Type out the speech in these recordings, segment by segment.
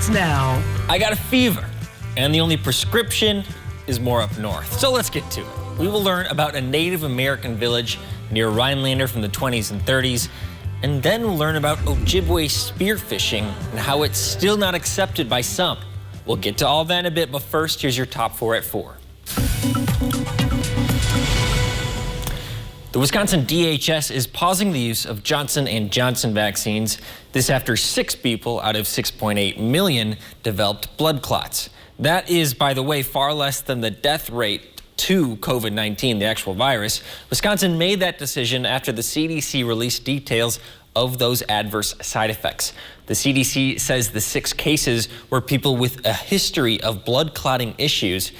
starts now. I got a fever, and the only prescription is more up north. So let's get to it. We will learn about a Native American village near Rhinelander from the 20s and 30s, and then we'll learn about Ojibwe spearfishing and how it's still not accepted by some. We'll get to all that in a bit, but first, here's your top 4 at 4. The Wisconsin DHS is pausing the use of Johnson & Johnson vaccines. This after 6 people out of 6.8 million developed blood clots. That is, by the way, far less than the death rate to COVID-19, the actual virus. Wisconsin made that decision after the CDC released details of those adverse side effects. The CDC says the 6 cases were people with a history of blood clotting issues.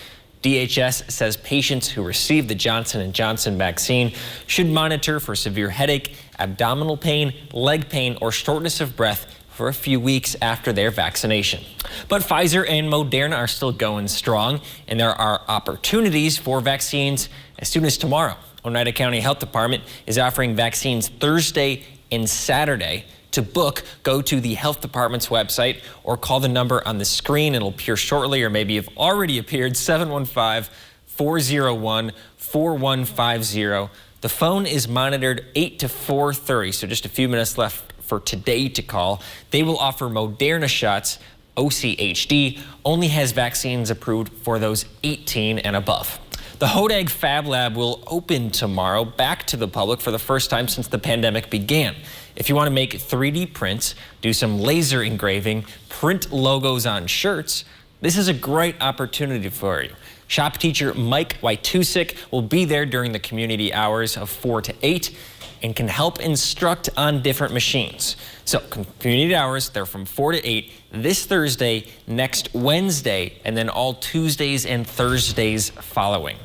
DHS says patients who receive the Johnson & Johnson vaccine should monitor for severe headache, abdominal pain, leg pain, or shortness of breath for a few weeks after their vaccination. But Pfizer and Moderna are still going strong, and there are opportunities for vaccines as soon as tomorrow. Oneida County Health Department is offering vaccines Thursday and Saturday. To book, go to the health department's website or call the number on the screen. It'll appear shortly, or maybe you've already appeared, 715-401-4150. The phone is monitored 8 to 4:30, so just a few minutes left for today to call. They will offer Moderna shots. OCHD only has vaccines approved for those 18 and above. The Hodag Fab Lab will open tomorrow back to the public for the first time since the pandemic began. If you want to make 3D prints, do some laser engraving, print logos on shirts, this is a great opportunity for you. Shop teacher Mike Wojtusik will be there during the community hours of 4 to 8 and can help instruct on different machines. So community hours, they're from 4 to 8 this Thursday, next Wednesday, and then all Tuesdays and Thursdays following.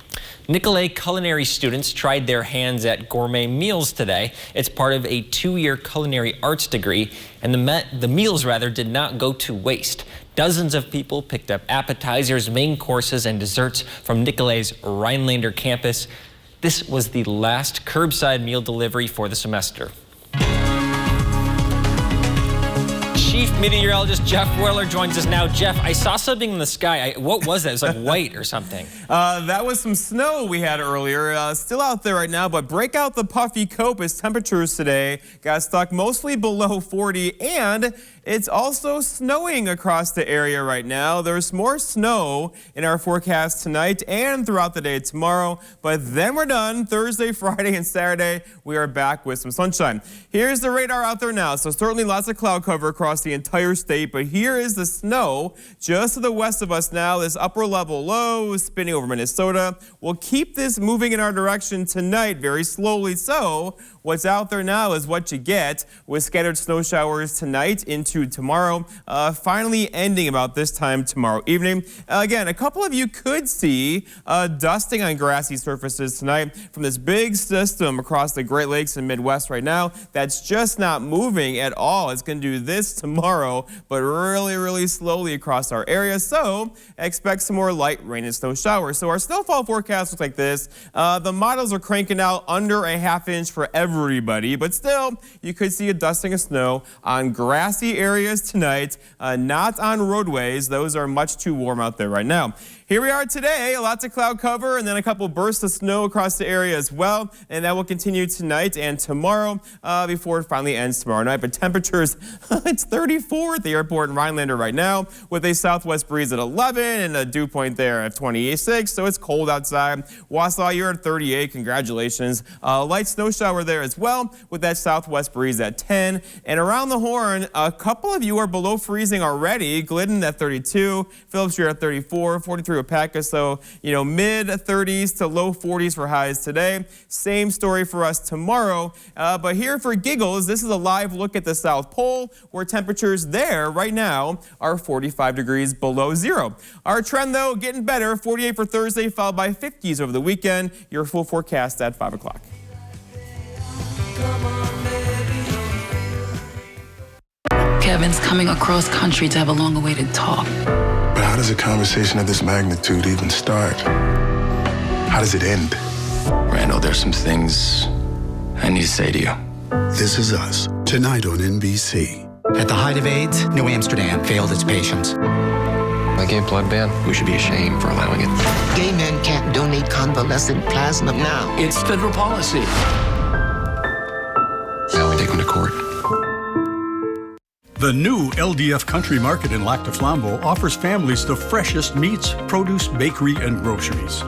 Nicolet culinary students tried their hands at gourmet meals today. It's part of a 2-year culinary arts degree, and the meals did not go to waste. Dozens of people picked up appetizers, main courses, and desserts from Nicolet's Rhinelander campus. This was the last curbside meal delivery for the semester. Chief Meteorologist Jeff Weller joins us now. Jeff, I saw something in the sky. What was that? It was like white or something. That was some snow we had earlier. Still out there right now, but break out the puffy coat as temperatures today got stuck mostly below 40, and it's also snowing across the area right now. There's more snow in our forecast tonight and throughout the day tomorrow, but then we're done. Thursday, Friday, and Saturday, we are back with some sunshine. Here's the radar out there now. So certainly lots of cloud cover across the entire state, but here is the snow just to the west of us now. This upper level low spinning over Minnesota. We'll keep this moving in our direction tonight very slowly. So what's out there now is what you get with scattered snow showers tonight into tomorrow, finally ending about this time tomorrow evening. Again, a couple of you could see dusting on grassy surfaces tonight from this big system across the Great Lakes and Midwest right now that's just not moving at all. It's going to do this tomorrow, but really, really slowly across our area. So expect some more light rain and snow showers. So our snowfall forecast looks like this. The models are cranking out under a ½ inch for everybody, but still you could see a dusting of snow on grassy areas tonight, not on roadways. Those are much too warm out there right now. Here we are today, lots of cloud cover and then a couple bursts of snow across the area as well. And that will continue tonight and tomorrow before it finally ends tomorrow night. But temperatures, it's 34 at the airport in Rhinelander right now with a southwest breeze at 11 and a dew point there at 26. So it's cold outside. Wausau, you're at 38. Congratulations. Light snow shower there as well with that southwest breeze at 10. And around the Horn, a couple of you are below freezing already. Glidden at 32. Phillips, you're at 34. 43 Wapaka, so mid 30s to low 40s for highs today. Same story for us tomorrow. But here for giggles, this is a live look at the South Pole where temperatures there right now are 45 degrees below zero. Our trend though getting better, 48 for Thursday followed by 50s over the weekend. Your full forecast at 5 o'clock. Kevin's coming across country to have a long-awaited talk. But how does a conversation of this magnitude even start? How does it end? Randall, there's some things I need to say to you. This Is Us, tonight on NBC. At the height of AIDS, New Amsterdam failed its patients. A gay blood ban? We should be ashamed for allowing it. Gay men can't donate convalescent plasma now. It's federal policy. Now we take them to court. The new LDF Country Market in Lac du Flambeau offers families the freshest meats, produce, bakery, and groceries.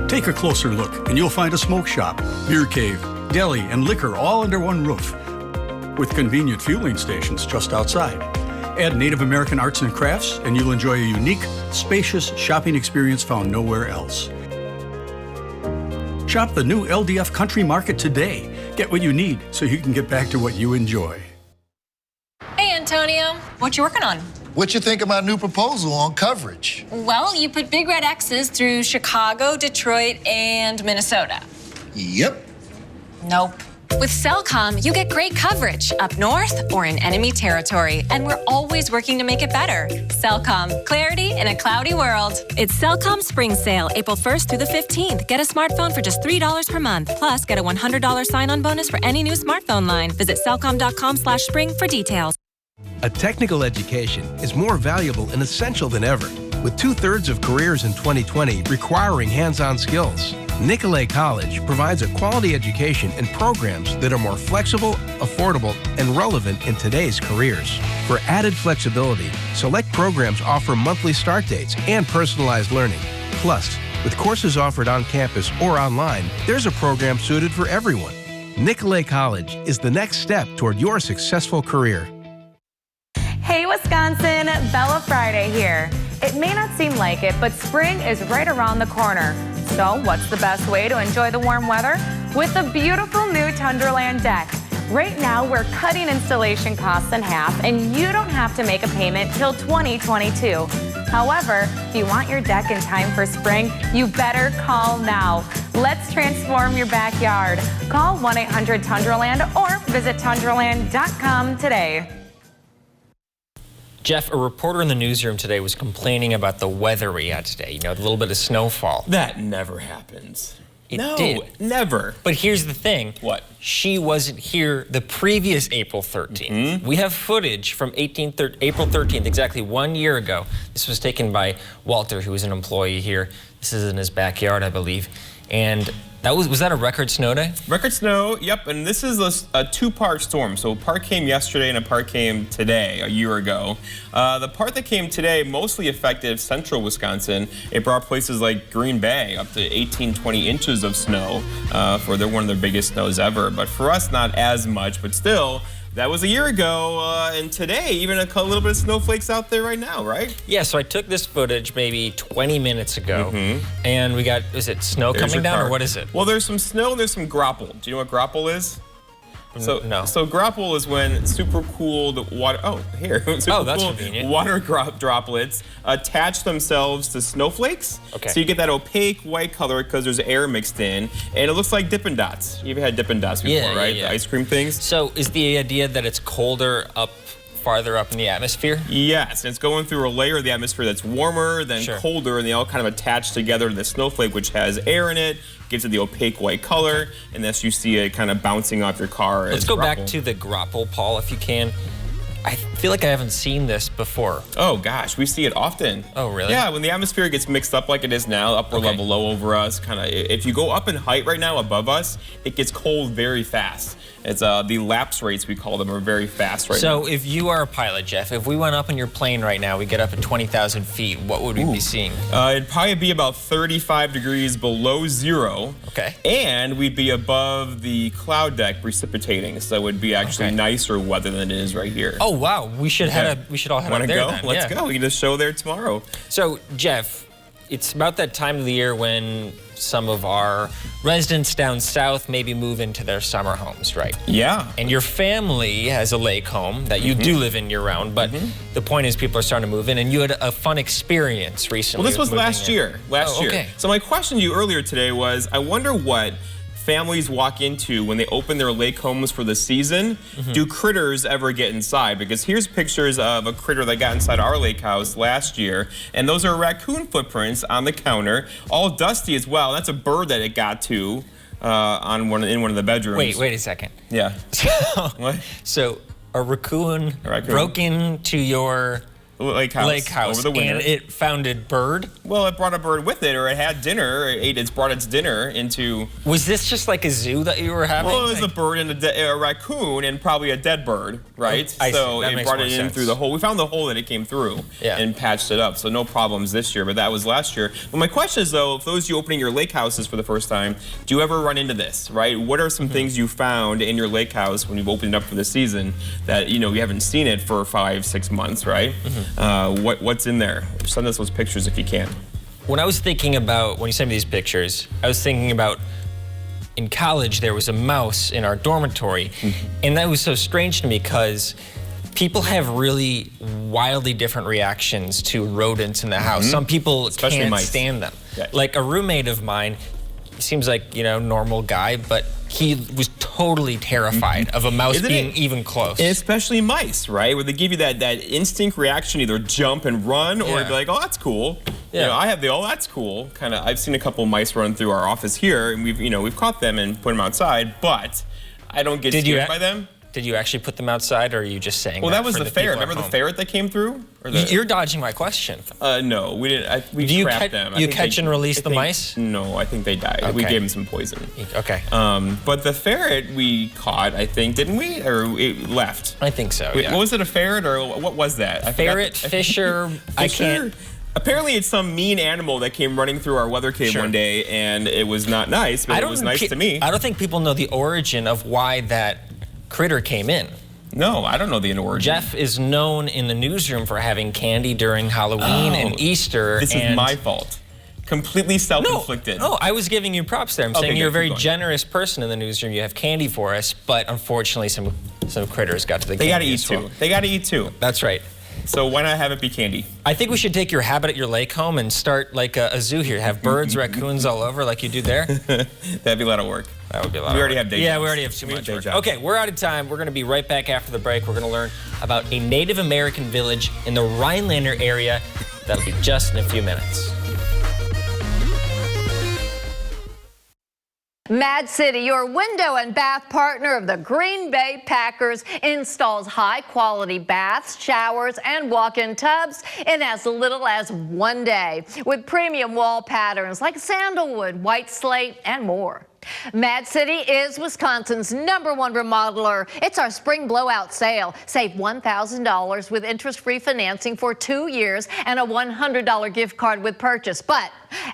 Take a closer look and you'll find a smoke shop, beer cave, deli, and liquor all under one roof, with convenient fueling stations just outside. Add Native American arts and crafts, and you'll enjoy a unique, spacious shopping experience found nowhere else. Shop the new LDF Country Market today. Get what you need so you can get back to what you enjoy. Hey, Antonio. What you working on? What you think of my new proposal on coverage? Well, you put big red X's through Chicago, Detroit, and Minnesota. Yep. Nope. With Cellcom, you get great coverage up north or in enemy territory, and we're always working to make it better. Cellcom, clarity in a cloudy world. It's Cellcom Spring Sale, April 1st through the 15th. Get a smartphone for just $3 per month. Plus, get a $100 sign-on bonus for any new smartphone line. Visit cellcom.com/spring for details. A technical education is more valuable and essential than ever, with 2/3 of careers in 2020 requiring hands-on skills. Nicolet College provides a quality education and programs that are more flexible, affordable, and relevant in today's careers. For added flexibility, select programs offer monthly start dates and personalized learning. Plus, with courses offered on campus or online, there's a program suited for everyone. Nicolet College is the next step toward your successful career. Hey Wisconsin, Bella Friday here. It may not seem like it, but spring is right around the corner. So what's the best way to enjoy the warm weather? With the beautiful new Tundraland deck. Right now, we're cutting installation costs in half, and you don't have to make a payment till 2022. However, if you want your deck in time for spring, you better call now. Let's transform your backyard. Call 1-800-TUNDRALAND or visit tundraland.com today. Jeff, a reporter in the newsroom today was complaining about the weather we had today. You know, the little bit of snowfall. That never happens. It no, did. Never. But here's the thing. What? She wasn't here the previous April 13th. We have footage from April 13th, exactly 1 year ago. This was taken by Walter, who was an employee here. This is in his backyard, I believe. And that was that a record snow day? Record snow, yep. And this is a two-part storm. So a part came yesterday and a part came today, a year ago. The part that came today mostly affected central Wisconsin. It brought places like Green Bay up to 18, 20 inches of snow for one of their biggest snows ever. But for us, not as much, but still, that was a year ago, and today, even a little bit of snowflakes out there right now, right? Yeah, so I took this footage maybe 20 minutes ago, and we got, is it snow coming down, or what is it? Well, there's some snow and there's some grapple. Do you know what grapple is? No. So grapple is when super cooled water. Oh, here. That's convenient. Water droplets attach themselves to snowflakes. Okay. So you get that opaque white color because there's air mixed in, and it looks like Dippin' Dots. You've had Dippin' Dots before, right? Yeah. The ice cream things. So is the idea that it's colder farther up in the atmosphere? Yes, and it's going through a layer of the atmosphere that's warmer than colder, and they all kind of attach together to the snowflake, which has air in it, gives it the opaque white color, and thus you see it kind of bouncing off your car. Let's go back to the grapple, Paul, if you can. I feel like I haven't seen this before. Oh gosh, we see it often. Oh really? Yeah, when the atmosphere gets mixed up like it is now, upper level, low over us, kind of. If you go up in height right now above us, it gets cold very fast. It's the lapse rates, we call them, are very fast right now. So if you are a pilot, Jeff, if we went up in your plane right now, we get up at 20,000 feet, what would we be seeing? It'd probably be about 35 degrees below zero. Okay. And we'd be above the cloud deck precipitating, so it would be actually nicer weather than it is right here. Oh wow, we should all head up there. Wanna go? Let's go. We can just show there tomorrow. So Jeff, it's about that time of the year when some of our residents down south maybe move into their summer homes, right? Yeah. And your family has a lake home that you do live in year-round, but the point is people are starting to move in, and you had a fun experience recently. Well, this was last year. Last year. So my question to you earlier today was, I wonder what families walk into when they open their lake homes for the season. Do critters ever get inside? Because here's pictures of a critter that got inside our lake house last year, and those are raccoon footprints on the counter, all dusty as well. That's a bird that it got to in one of the bedrooms. Wait a second. Yeah. What? So a raccoon broke into your lake house over the winter. And it found a bird? Well, it brought a bird with it, or it had dinner. It's brought its dinner into... Was this just like a zoo that you were having? Well, it was a bird and a raccoon and probably a dead bird, right? So it brought it in through the hole. We found the hole that it came through and patched it up, so no problems this year, but that was last year. But my question is, though, for those of you opening your lake houses for the first time, do you ever run into this, right? What are some things you found in your lake house when you've opened it up for the season that, you haven't seen it for 5-6 months, right? What's in there? Send us those pictures if you can. When I was thinking about, when you sent me these pictures, I was thinking about in college there was a mouse in our dormitory, and that was so strange to me because people have really wildly different reactions to rodents in the house. Some people Especially can't mice. stand them. Yeah. Like a roommate of mine, seems like, normal guy, but he was totally terrified of a mouse being even close. And especially mice, right? Where they give you that instinct reaction, either jump and run, or be like, oh, that's cool. Yeah. I have the, oh, that's cool. Kind of, I've seen a couple mice run through our office here, and we've caught them and put them outside, but I don't get scared by them. Did you actually put them outside, or are you just saying Well, that was for the ferret. people at Remember the home? ferret that came through? You're dodging my question. No, we didn't. We Do you trapped them. You catch and release the mice? No, I think they died. Okay. We gave them some poison. Okay. But the ferret we caught, I think, didn't we? Or it left? I think so, Wait, yeah. What was it, a ferret, or what was that? Ferret, fisher, I can't... Apparently it's some mean animal that came running through our weather cave one day, and it was not nice, but it was nice to me. I don't think people know the origin of why that critter came in. No, I don't know the origin. Jeff is known in the newsroom for having candy during Halloween and Easter. This is my fault. Completely self-inflicted. No, I was giving you props there. I'm saying you're a very generous person in the newsroom. You have candy for us, but unfortunately some critters got to the candy. They gotta eat too. They gotta eat too. That's right. So why not have it be candy? I think we should take your habit at your lake home and start like a zoo here. Have birds, raccoons all over like you do there. That'd be a lot of work. That would be a lot of work. We already have day jobs. Yeah, we already have too much work. Okay, we're out of time. We're going to be right back after the break. We're going to learn about a Native American village in the Rhinelander area. That'll be just in a few minutes. Mad City, your window and bath partner of the Green Bay Packers, installs high-quality baths, showers, and walk-in tubs in as little as 1 day, with premium wall patterns like sandalwood, white slate, and more. Mad City is Wisconsin's #1 remodeler. It's our spring blowout sale. Save $1,000 with interest-free financing for 2 years and a $100 gift card with purchase. But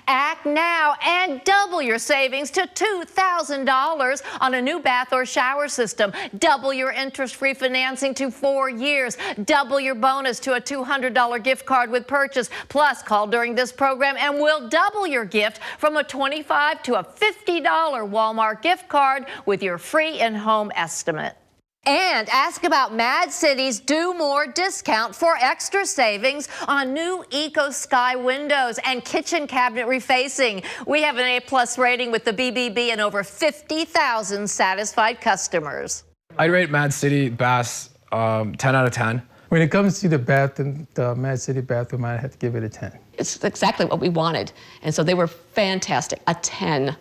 act now and double your savings to $2,000 on a new bath or shower system. Double your interest-free financing to 4 years. Double your bonus to a $200 gift card with purchase. Plus, call during this program and we'll double your gift from a $25 to a $50 Walmart gift card with your free in-home estimate. And ask about Mad City's Do More discount for extra savings on new Eco Sky windows and kitchen cabinet refacing. We have an A+ rating with the BBB and over 50,000 satisfied customers. I'd rate Mad City baths 10 out of 10. When it comes to the bathroom, the Mad City bathroom, I have to give it a 10. It's exactly what we wanted, and so they were fantastic. A 10.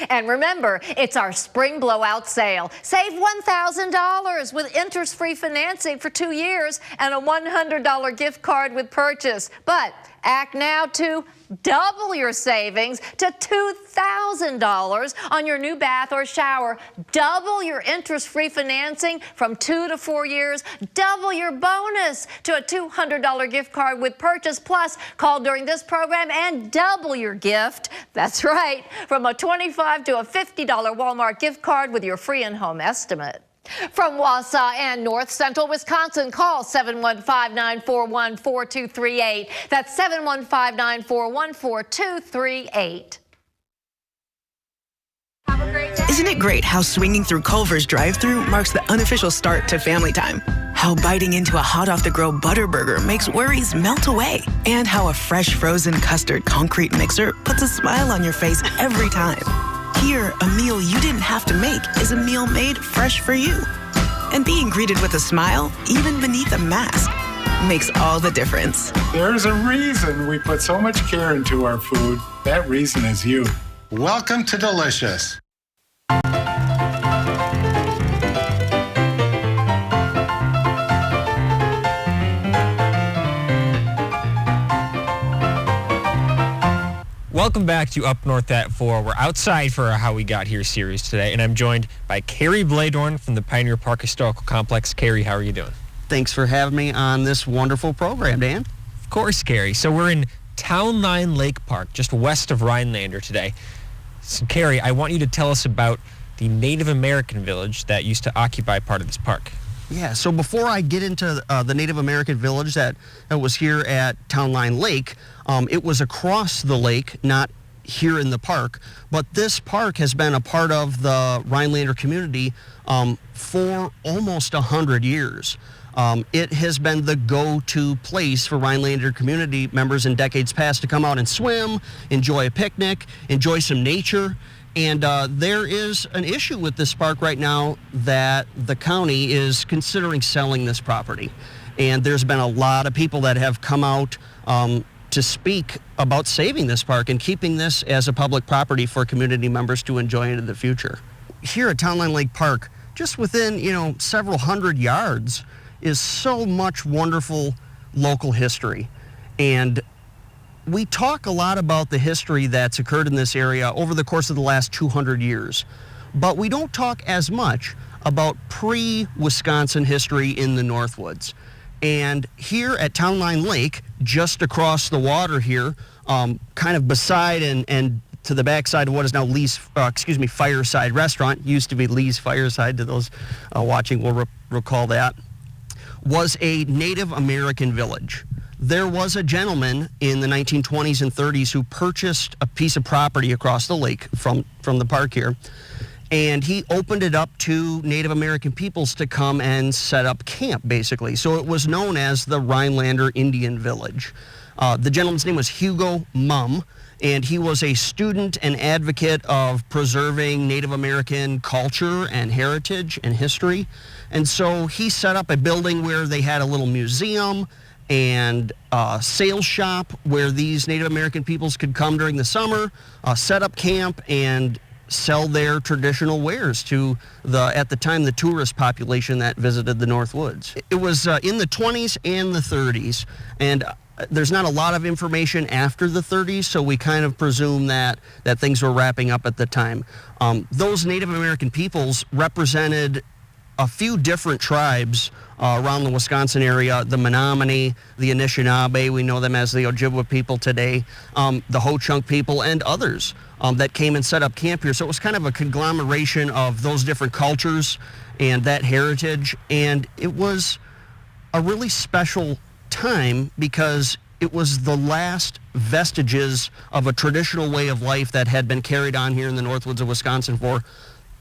And remember, it's our spring blowout sale. Save $1,000 with interest-free financing for 2 years and a $100 gift card with purchase. But act now to double your savings to $2,000 on your new bath or shower. Double your interest-free financing from 2 to 4 years. Double your bonus to a $200 gift card with purchase. Plus, call during this program and double your gift. That's right, from a $25 to a $50 Walmart gift card with your free in-home estimate. From Wausau and North Central Wisconsin, call 715-941-4238. That's 715-941-4238. Have a great day. Isn't it great how swinging through Culver's drive-thru marks the unofficial start to family time? How biting into a hot-off-the-grill Butterburger makes worries melt away? And how a fresh frozen custard concrete mixer puts a smile on your face every time? Here, a meal you didn't have to make is a meal made fresh for you. And being greeted with a smile, even beneath a mask, makes all the difference. There's a reason we put so much care into our food. That reason is you. Welcome to Delicious. Welcome back to Up North at 4. We're outside for our How We Got Here series today, and I'm joined by Carrie Bladorn from the Pioneer Park Historical Complex. Carrie, how are you doing? Thanks for having me on this wonderful program, Dan. Of course, Carrie. So we're in Town Line Lake Park, just west of Rhinelander today. So, Carrie, I want you to tell us about the Native American village that used to occupy part of this park. Yeah, so before I get into the Native American village that was here at Town Line Lake, it was across the lake, not here in the park, but this park has been a part of the Rhinelander community for almost 100 years. It has been the go-to place for Rhinelander community members in decades past to come out and swim, enjoy a picnic, enjoy some nature. And there is an issue with this park right now that the county is considering selling this property. And there's been a lot of people that have come out to speak about saving this park and keeping this as a public property for community members to enjoy into the future. Here at Town Line Lake Park, just within, several hundred yards, is so much wonderful local history. And we talk a lot about the history that's occurred in this area over the course of the last 200 years, but we don't talk as much about pre-Wisconsin history in the Northwoods. And here at Town Line Lake, just across the water here, kind of beside and to the backside of what is now Lee's, Fireside Restaurant, used to be Lee's Fireside, to those watching will recall that, was a Native American village. There was a gentleman in the 1920s and 30s who purchased a piece of property across the lake from the park here, and he opened it up to Native American peoples to come and set up camp, basically. So it was known as the Rhinelander Indian Village. The gentleman's name was Hugo Mumm, and he was a student and advocate of preserving Native American culture and heritage and history. And so he set up a building where they had a little museum and a sales shop where these Native American peoples could come during the summer, set up camp, and sell their traditional wares to at the time, the tourist population that visited the Northwoods. It was in the 20s and the 30s, and there's not a lot of information after the 30s, so we kind of presume that things were wrapping up at the time. Those Native American peoples represented a few different tribes around the Wisconsin area: the Menominee, the Anishinaabe, we know them as the Ojibwa people today, the Ho-Chunk people, and others that came and set up camp here. So it was kind of a conglomeration of those different cultures and that heritage, and it was a really special time because it was the last vestiges of a traditional way of life that had been carried on here in the Northwoods of Wisconsin for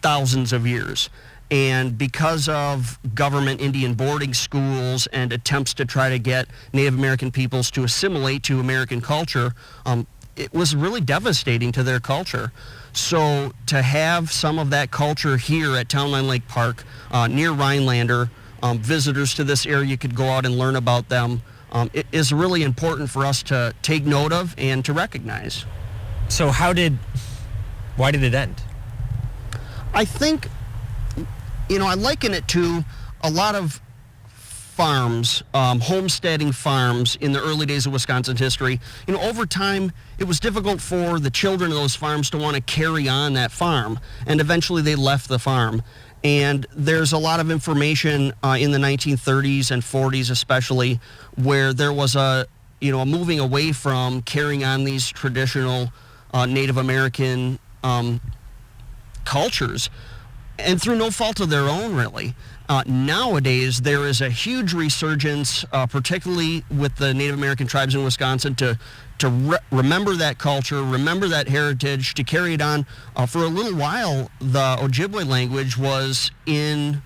thousands of years. And because of government Indian boarding schools and attempts to try to get Native American peoples to assimilate to American culture, it was really devastating to their culture. So to have some of that culture here at Town Line Lake Park, near Rhinelander, visitors to this area could go out and learn about them. It is really important for us to take note of and to recognize. So why did it end? I think, I liken it to a lot of farms, homesteading farms in the early days of Wisconsin history. Over time, it was difficult for the children of those farms to want to carry on that farm, and eventually they left the farm. And there's a lot of information in the 1930s and 40s especially where there was a moving away from carrying on these traditional Native American cultures, and through no fault of their own, really. Nowadays, there is a huge resurgence, particularly with the Native American tribes in Wisconsin, to remember that culture, remember that heritage, to carry it on. For a little while, the Ojibwe language was in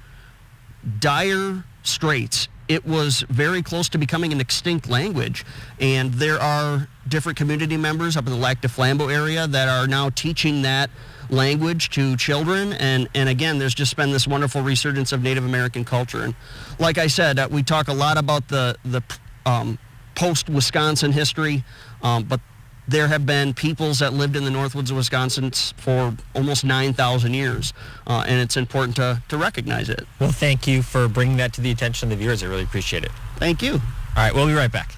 dire straits. It was very close to becoming an extinct language, and there are different community members up in the Lac du Flambeau area that are now teaching that language to children, and again, there's just been this wonderful resurgence of Native American culture. And like I said, we talk a lot about the post-Wisconsin history, but there have been peoples that lived in the Northwoods of Wisconsin for almost 9,000 years, and it's important to recognize it. Well, thank you for bringing that to the attention of the viewers. I really appreciate it. Thank you. All right, we'll be right back.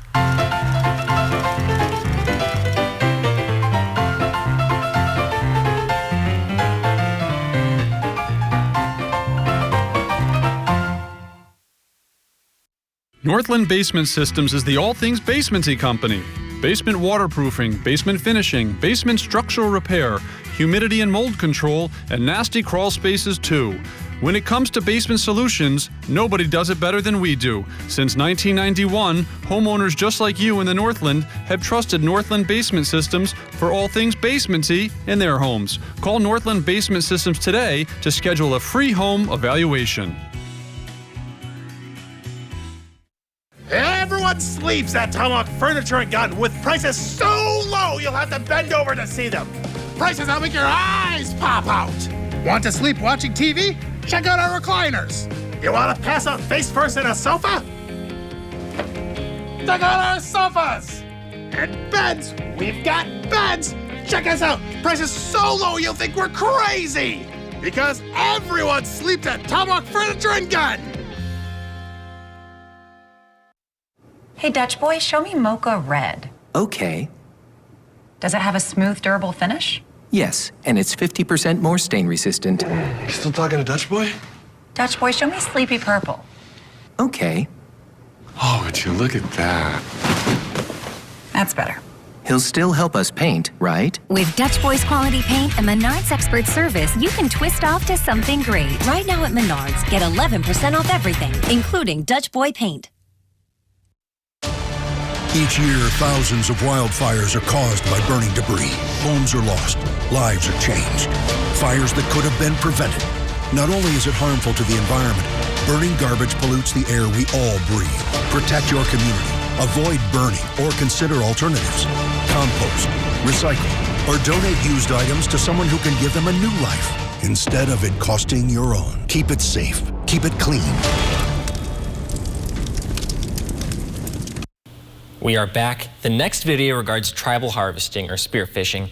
Northland Basement Systems is the all things basementy company. Basement waterproofing, basement finishing, basement structural repair, humidity and mold control, and nasty crawl spaces too. When it comes to basement solutions, nobody does it better than we do. Since 1991, homeowners just like you in the Northland have trusted Northland Basement Systems for all things basementy in their homes. Call Northland Basement Systems today to schedule a free home evaluation. Everyone sleeps at Tomahawk Furniture and Gun with prices so low you'll have to bend over to see them. Prices that'll make your eyes pop out. Want to sleep watching TV? Check out our recliners. You want to pass out face first in a sofa? Check out our sofas. And beds. We've got beds. Check us out. Prices so low you'll think we're crazy. Because everyone sleeps at Tomahawk Furniture and Gun. Hey, Dutch boy, show me Mocha Red. Okay. Does it have a smooth, durable finish? Yes, and it's 50% more stain resistant. You still talking to Dutch boy? Dutch boy, show me Sleepy Purple. Okay. Oh, would you look at that? That's better. He'll still help us paint, right? With Dutch Boy's quality paint and Menards expert service, you can twist off to something great. Right now at Menards, get 11% off everything, including Dutch Boy paint. Each year, thousands of wildfires are caused by burning debris. Homes are lost. Lives are changed. Fires that could have been prevented. Not only is it harmful to the environment, burning garbage pollutes the air we all breathe. Protect your community. Avoid burning or consider alternatives. Compost, recycle, or donate used items to someone who can give them a new life instead of it costing your own. Keep it safe. Keep it clean. We are back. The next video regards tribal harvesting or spearfishing.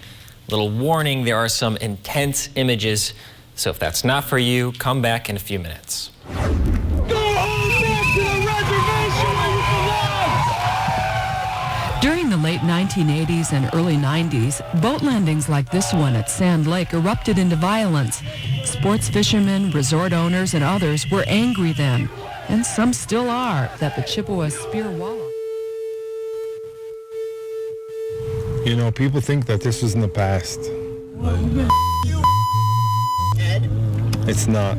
Little warning, there are some intense images, so if that's not for you, come back in a few minutes. During the late 1980s and early 90s, boat landings like this one at Sand Lake erupted into violence. Sports fishermen, resort owners, and others were angry then, and some still are, that the Chippewa spear walleye. You know, people think that this was in the past. It's not.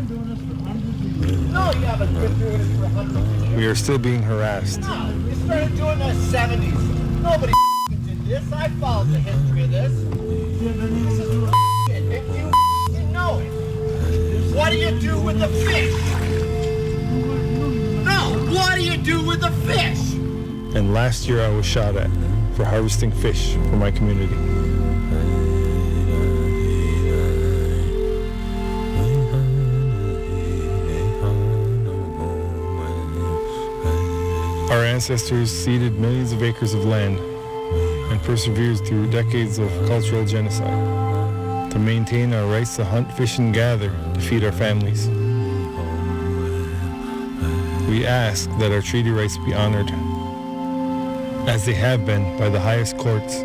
We are still being harassed. We started doing the 70s. Nobody did this. I followed the history of this. This is if you know it. What do you do with the fish? No, what do you do with the fish? And last year I was shot at for harvesting fish for my community. Our ancestors ceded millions of acres of land and persevered through decades of cultural genocide to maintain our rights to hunt, fish, and gather to feed our families. We ask that our treaty rights be honored, as they have been by the highest courts.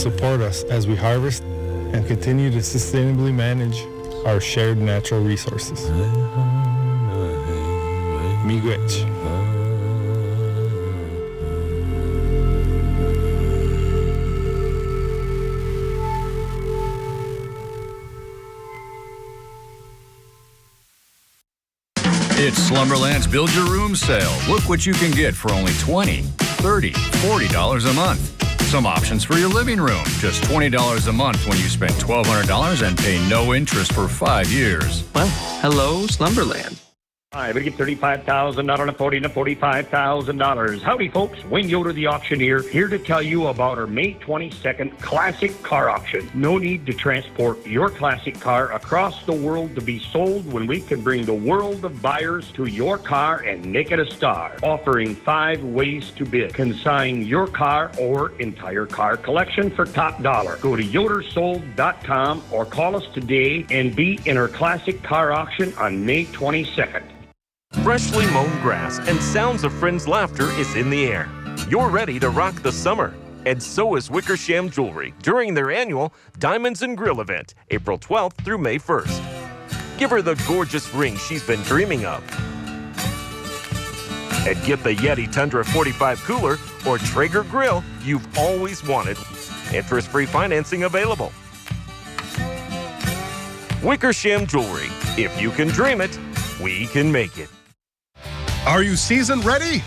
Support us as we harvest and continue to sustainably manage our shared natural resources. Miigwech. It's Slumberland's Build Your Room sale. Look what you can get for only $20, $30, $40 a month. Some options for your living room. Just $20 a month when you spend $1,200 and pay no interest for 5 years. Well, hello, Slumberland. All right, we get $35,000, not on a $40,000 to $45,000. Howdy, folks. Wayne Yoder, the auctioneer, here to tell you about our May 22nd classic car auction. No need to transport your classic car across the world to be sold when we can bring the world of buyers to your car and make it a star. Offering 5 ways to bid. Consign your car or entire car collection for top dollar. Go to yodersold.com or call us today and be in our classic car auction on May 22nd. Freshly mown grass and sounds of friends' laughter is in the air. You're ready to rock the summer. And so is Wickersham Jewelry during their annual Diamonds and Grill event, April 12th through May 1st. Give her the gorgeous ring she's been dreaming of. And get the Yeti Tundra 45 cooler or Traeger grill you've always wanted. Interest-free financing available. Wickersham Jewelry. If you can dream it, we can make it. Are you season ready?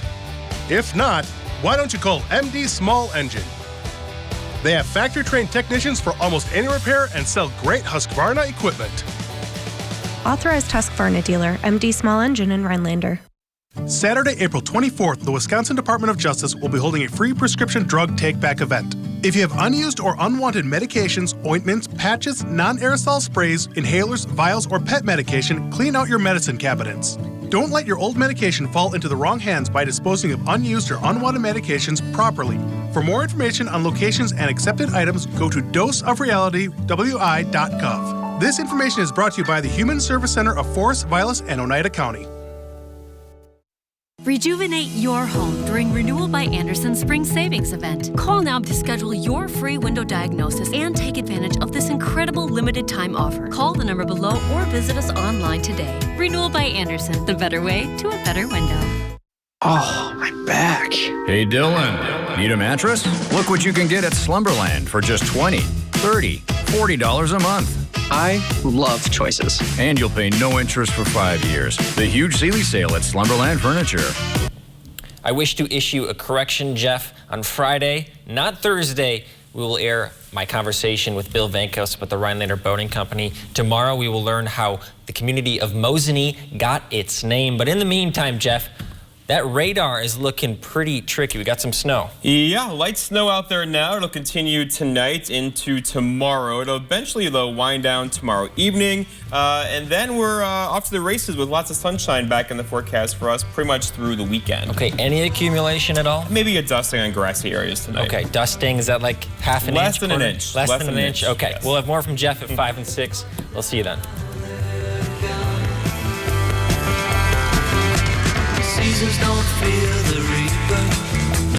If not, why don't you call MD Small Engine? They have factory-trained technicians for almost any repair and sell great Husqvarna equipment. Authorized Husqvarna dealer, MD Small Engine in Rhinelander. Saturday, April 24th, the Wisconsin Department of Justice will be holding a free prescription drug take-back event. If you have unused or unwanted medications, ointments, patches, non-aerosol sprays, inhalers, vials, or pet medication, clean out your medicine cabinets. Don't let your old medication fall into the wrong hands by disposing of unused or unwanted medications properly. For more information on locations and accepted items, go to doseofrealitywi.gov. This information is brought to you by the Human Service Center of Forest, Vilas, and Oneida County. Rejuvenate your home during Renewal by Andersen Spring Savings Event. Call now to schedule your free window diagnosis and take advantage of this incredible limited time offer. Call the number below or visit us online today. Renewal by Andersen, the better way to a better window. Oh, my back. Hey, Dylan, need a mattress? Look what you can get at Slumberland for just $20, $30, $40 a month. I love choices. And you'll pay no interest for 5 years. The huge Sealy sale at Slumberland Furniture. I wish to issue a correction, Jeff. On Friday, not Thursday, we will air my conversation with Bill Vankos with the Rhinelander Boating Company. Tomorrow, we will learn how the community of Mosinee got its name. But in the meantime, Jeff, that radar is looking pretty tricky. We got some snow. Yeah, light snow out there now. It'll continue tonight into tomorrow. It'll eventually, though, wind down tomorrow evening. And then we're off to the races with lots of sunshine back in the forecast for us pretty much through the weekend. Okay, any accumulation at all? Maybe a dusting on grassy areas tonight. Okay, dusting, is that like half an Less inch? than an inch. Less than an inch? Okay, yes. We'll have more from Jeff at 5 and 6. We'll see you then. Seasons don't fear the reaper.